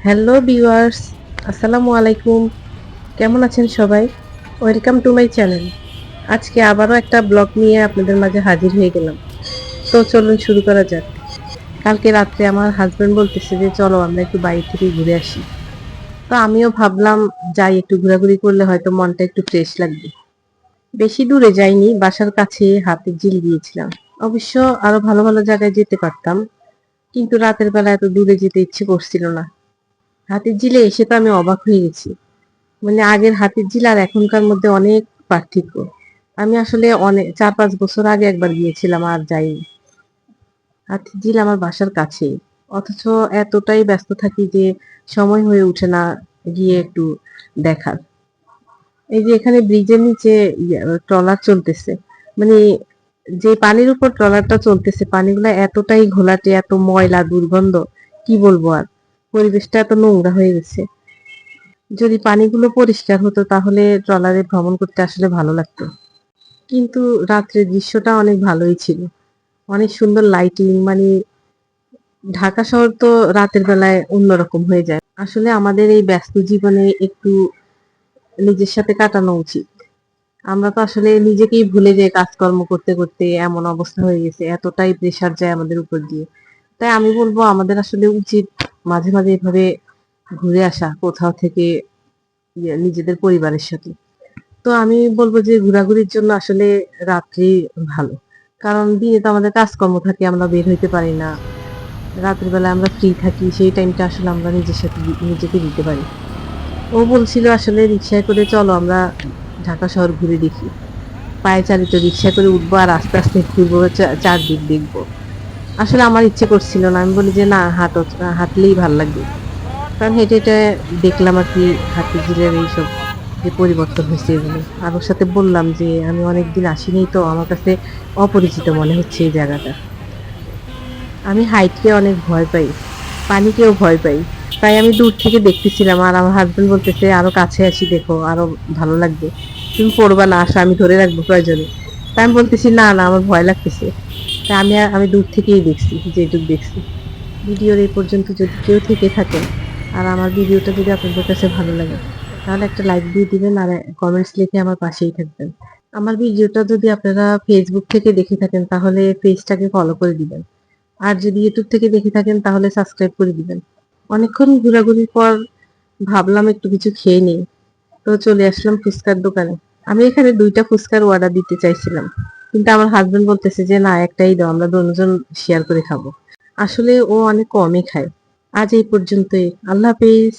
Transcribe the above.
Hello viewers, আসসালামু আলাইকুম। কেমন আছেন সবাই? Welcome to my channel. আজকে আবারও একটা ব্লগ নিয়ে আপনাদের মাঝে হাজির হয়ে গেলাম। তো চলুন শুরু করা যাক। কালকে রাত্রে আমার হাজবেন্ড বলতেছে যে চলো আমরা একটু বাইরে থেকে ঘুরে আসি। তো আমিও ভাবলাম যাই, একটু ঘোরাঘুরি করলে হয়তো মনটা একটু ফ্রেশ লাগবে। বেশি দূরে যাইনি, বাসার কাছে হাতির ঝিল গিয়েছিলাম। অবশ্য আরো ভালো ভালো জায়গায় যেতে পারতাম, কিন্তু রাতের বেলা এত দূরে যেতে ইচ্ছে করছিল না। হাতির ঝিলে এসে তো আমি অবাক হয়ে গেছি। মানে আগের হাতির ঝিল আর এখনকার মধ্যে অনেক পার্থক্য। আমি আসলে অনেক 4-5 বছর আগে একবার গিয়েছিলাম, আর যাইনি। হাতির ঝিল আমার বাসার কাছেই, অথচ এতটাই ব্যস্ত থাকি যে সময় হয়ে ওঠে না গিয়ে একটু দেখার। এই যে এখানে ব্রিজের নিচে ট্রলার চলতেছে, মানে যে পানির উপর ট্রলারটা চলতেছে, পানিগুলো এতটাই ঘোলাটে, এত ময়লা দুর্গন্ধ, কি বলবো আর। পরিবেশটা এত নোংরা হয়ে গেছে। যদি পানিগুলো পরিষ্কার হতো তাহলে ট্রলারে ভ্রমণ করতে আসলে ভালো লাগতো। কিন্তু রাত্রের দৃশ্যটা অনেক ভালোই ছিল। অনেক সুন্দর লাইটিং, মানে ঢাকা শহর তো রাতের বেলায় অন্যরকম হয়ে যায়। আসলে আমাদের এই ব্যস্ত জীবনে একটু নিজের সাথে কাটানো উচিত। আমরা তো আসলে নিজেকেই ভুলে যাই কাজকর্ম করতে করতে, এমন অবস্থা হয়ে গেছে, এতটাই প্রেসার যায় আমাদের উপর দিয়ে। তাই আমি বলবো আমাদের আসলে উচিত মাঝে মাঝে এভাবে ঘুরে আসা কোথাও থেকে, নিজেদের পরিবারের সাথে। তো আমি বলব যে ঘোরাঘুরির জন্য আসলে রাত্রি ভালো। কারণ দিনে তো আমাদের কাজকর্ম থাকে, আমরা বের হইতে পারি না। রাতের বেলা আমরা ফ্রি থাকি, সেই টাইমটা আসলে আমরা নিজের সাথে নিজেকে দিতে পারি। ও বলছিল আসলে রিক্সায় করে চলো আমরা ঢাকা শহর ঘুরে দেখি। পায়ে চালিত রিক্সায় করে উঠবো আর আস্তে আস্তে ঘুরবো, চারদিক দেখবো। আসলে আমার ইচ্ছে করছিল না, আমি বলি যে না, হাঁটলেই ভাল লাগবে। কারণ হেঁটে হেঁটে দেখলাম আর কি হাতির ঝিলের এইসব যে পরিবর্তন হয়েছে এগুলো। আর ওর সাথে বললাম যে আমি অনেকদিন আসিনি, তো আমার কাছে অপরিচিত মনে হচ্ছে এই জায়গাটা। আমি হাইটকে অনেক ভয় পাই, পানিকেও ভয় পাই। তাই আমি দূর থেকে দেখতেছিলাম, আর আমার হাজবেন্ড বলতেছে আরো কাছে আসি, দেখো আরো ভালো লাগবে। তুমি পড়বা না, আসো আমি ধরে রাখবো প্রয়োজনে। তাই আমি বলতেছি না না, আমার ভয় লাগতেছে। তাই আমি দূর থেকেই দেখছি, যেটুক দেখছি। ভিডিওর এই পর্যন্ত যদি কেউ থেকে থাকেন, আর আমার ভিডিওটা যদি আপনাদের কাছে ভালো লাগে, তাহলে একটা লাইক দিয়ে দিবেন আর কমেন্টস লিখে আমার পাশেই থাকবেন। আমার ভিডিওটা যদি আপনারা ফেসবুক থেকে দেখে থাকেন তাহলে পেজটাকে ফলো করে দিবেন। আর যদি ইউটিউব থেকে দেখে থাকেন তাহলে সাবস্ক্রাইব করে দিবেন। অনেকক্ষণ ঘোরাঘুরির পর ভাবলাম একটু কিছু খেয়ে নিই। তো চলে আসলাম ফুচকার দোকানে। আমি এখানে 2টা ফুচকার অর্ডার দিতে চাইছিলাম, কিন্তু আমার হাজবেন্ড বলতেছে যে না, একটাই দাও, আমরা দুজন শেয়ার করে খাবো। আসলে ও অনেক কমই খায়। আজ এই পর্যন্তই। আল্লাহ হাফেজ।